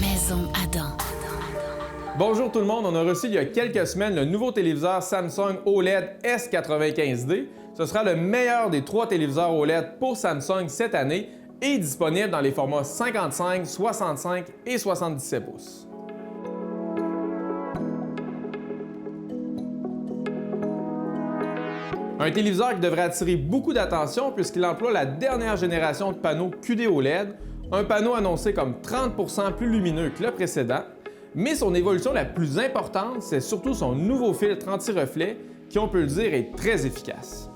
Maison Adam. Bonjour tout le monde, on a reçu il y a quelques semaines le nouveau téléviseur Samsung OLED S95D. Ce sera le meilleur des 3 téléviseurs OLED pour Samsung cette année et disponible dans les formats 55, 65 et 77 pouces. Un téléviseur qui devrait attirer beaucoup d'attention puisqu'il emploie la dernière génération de panneaux QD OLED, un panneau annoncé comme 30% plus lumineux que le précédent, mais son évolution la plus importante, c'est surtout son nouveau filtre anti-reflet qui, on peut le dire, est très efficace.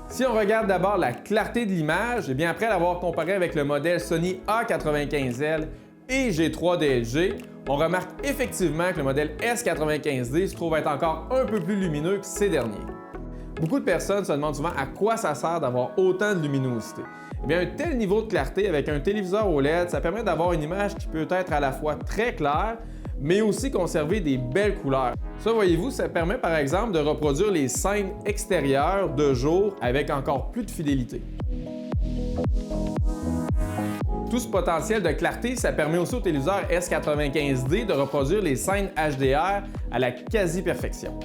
Si on regarde d'abord la clarté de l'image, et bien après l'avoir comparé avec le modèle Sony A95L et G3 DLG, on remarque effectivement que le modèle S95D se trouve être encore un peu plus lumineux que ces derniers. Beaucoup de personnes se demandent souvent à quoi ça sert d'avoir autant de luminosité. Eh bien, un tel niveau de clarté avec un téléviseur OLED, ça permet d'avoir une image qui peut être à la fois très claire, mais aussi conserver des belles couleurs. Ça, voyez-vous, ça permet par exemple de reproduire les scènes extérieures de jour avec encore plus de fidélité. Tout ce potentiel de clarté, ça permet aussi au téléviseur S95D de reproduire les scènes HDR à la quasi-perfection.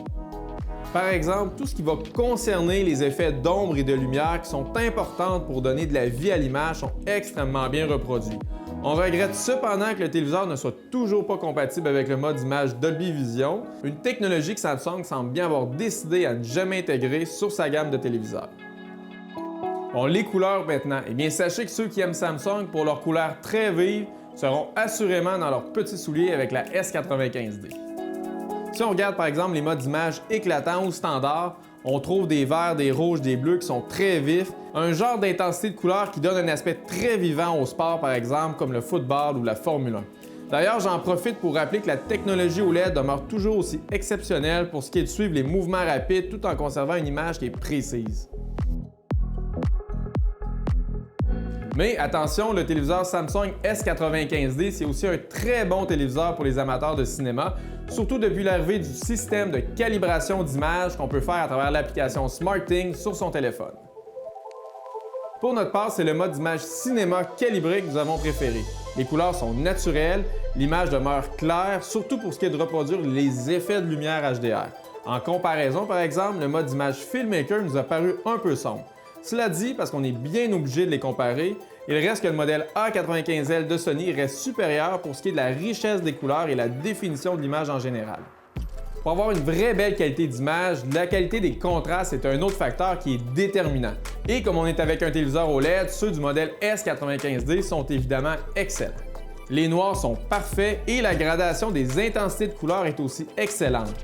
Par exemple, tout ce qui va concerner les effets d'ombre et de lumière qui sont importants pour donner de la vie à l'image sont extrêmement bien reproduits. On regrette cependant que le téléviseur ne soit toujours pas compatible avec le mode image Dolby Vision, une technologie que Samsung semble bien avoir décidé à ne jamais intégrer sur sa gamme de téléviseurs. Bon, les couleurs maintenant. Eh bien, sachez que ceux qui aiment Samsung pour leurs couleurs très vives seront assurément dans leurs petits souliers avec la S95D. Si on regarde par exemple les modes d'image éclatants ou standards, on trouve des verts, des rouges, des bleus qui sont très vifs, un genre d'intensité de couleur qui donne un aspect très vivant au sport par exemple comme le football ou la Formule 1. D'ailleurs, j'en profite pour rappeler que la technologie OLED demeure toujours aussi exceptionnelle pour ce qui est de suivre les mouvements rapides tout en conservant une image qui est précise. Mais attention, le téléviseur Samsung S95D, c'est aussi un très bon téléviseur pour les amateurs de cinéma, surtout depuis l'arrivée du système de calibration d'image qu'on peut faire à travers l'application SmartThings sur son téléphone. Pour notre part, c'est le mode d'image cinéma calibré que nous avons préféré. Les couleurs sont naturelles, l'image demeure claire, surtout pour ce qui est de reproduire les effets de lumière HDR. En comparaison, par exemple, le mode d'image Filmmaker nous a paru un peu sombre. Cela dit, parce qu'on est bien obligé de les comparer, il reste que le modèle A95L de Sony reste supérieur pour ce qui est de la richesse des couleurs et la définition de l'image en général. Pour avoir une vraie belle qualité d'image, la qualité des contrastes est un autre facteur qui est déterminant. Et comme on est avec un téléviseur OLED, ceux du modèle S95D sont évidemment excellents. Les noirs sont parfaits et la gradation des intensités de couleurs est aussi excellente.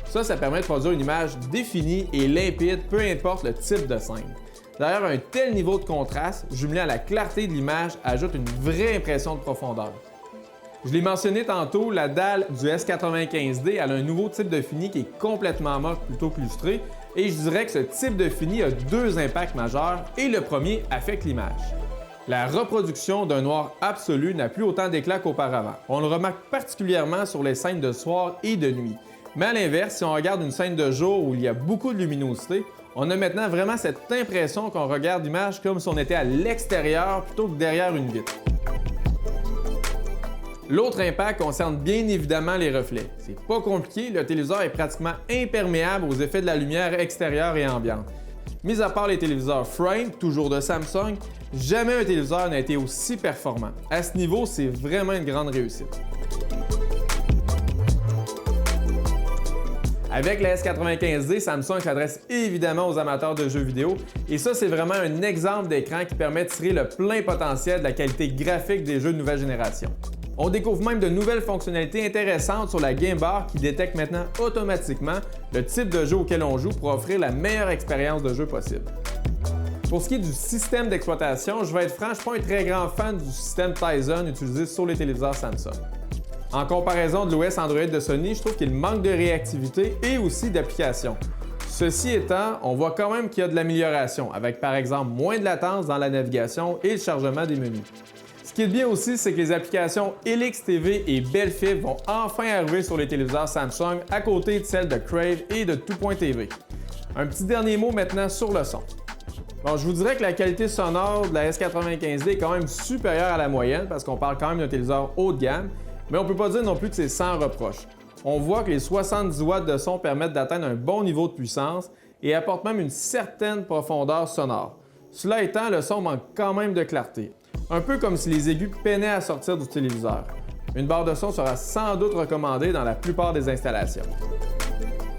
Ça permet de produire une image définie et limpide, peu importe le type de scène. D'ailleurs, un tel niveau de contraste, jumelé à la clarté de l'image, ajoute une vraie impression de profondeur. Je l'ai mentionné tantôt, la dalle du S95D a un nouveau type de fini qui est complètement moche plutôt que lustré, et je dirais que ce type de fini a 2 impacts majeurs, et le premier affecte l'image. La reproduction d'un noir absolu n'a plus autant d'éclat qu'auparavant. On le remarque particulièrement sur les scènes de soir et de nuit. Mais à l'inverse, si on regarde une scène de jour où il y a beaucoup de luminosité, on a maintenant vraiment cette impression qu'on regarde l'image comme si on était à l'extérieur plutôt que derrière une vitre. L'autre impact concerne bien évidemment les reflets. C'est pas compliqué, le téléviseur est pratiquement imperméable aux effets de la lumière extérieure et ambiante. Mis à part les téléviseurs Frame, toujours de Samsung, jamais un téléviseur n'a été aussi performant. À ce niveau, c'est vraiment une grande réussite. Avec la S95D, Samsung s'adresse évidemment aux amateurs de jeux vidéo et ça, c'est vraiment un exemple d'écran qui permet de tirer le plein potentiel de la qualité graphique des jeux de nouvelle génération. On découvre même de nouvelles fonctionnalités intéressantes sur la Game Bar qui détecte maintenant automatiquement le type de jeu auquel on joue pour offrir la meilleure expérience de jeu possible. Pour ce qui est du système d'exploitation, je vais être franc, je ne suis pas un très grand fan du système Tizen utilisé sur les téléviseurs Samsung. En comparaison de l'OS Android de Sony, je trouve qu'il manque de réactivité et aussi d'applications. Ceci étant, on voit quand même qu'il y a de l'amélioration, avec par exemple moins de latence dans la navigation et le chargement des menus. Ce qui est bien aussi, c'est que les applications Helix TV et Belfibre vont enfin arriver sur les téléviseurs Samsung à côté de celles de Crave et de Tout.tv. Un petit dernier mot maintenant sur le son. Bon, je vous dirais que la qualité sonore de la S95D est quand même supérieure à la moyenne parce qu'on parle quand même d'un téléviseur haut de gamme, Mais on peut pas dire non plus que c'est sans reproche. On voit que les 70 watts de son permettent d'atteindre un bon niveau de puissance et apportent même une certaine profondeur sonore. Cela étant, le son manque quand même de clarté. Un peu comme si les aigus peinaient à sortir du téléviseur. Une barre de son sera sans doute recommandée dans la plupart des installations.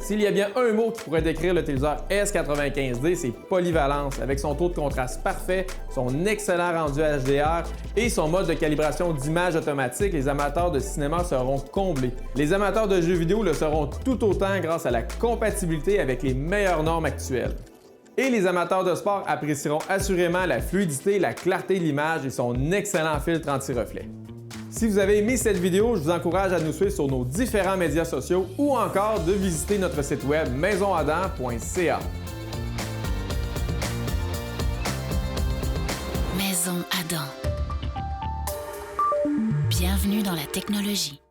S'il y a bien un mot qui pourrait décrire le téléviseur S95D, c'est polyvalence, avec son taux de contraste parfait, son excellent rendu HDR et son mode de calibration d'image automatique. Les amateurs de cinéma seront comblés. Les amateurs de jeux vidéo le seront tout autant grâce à la compatibilité avec les meilleures normes actuelles. Et les amateurs de sport apprécieront assurément la fluidité, la clarté de l'image et son excellent filtre anti-reflet. Si vous avez aimé cette vidéo, je vous encourage à nous suivre sur nos différents médias sociaux ou encore de visiter notre site web maisonadam.ca. Maison Adam. Bienvenue dans la technologie.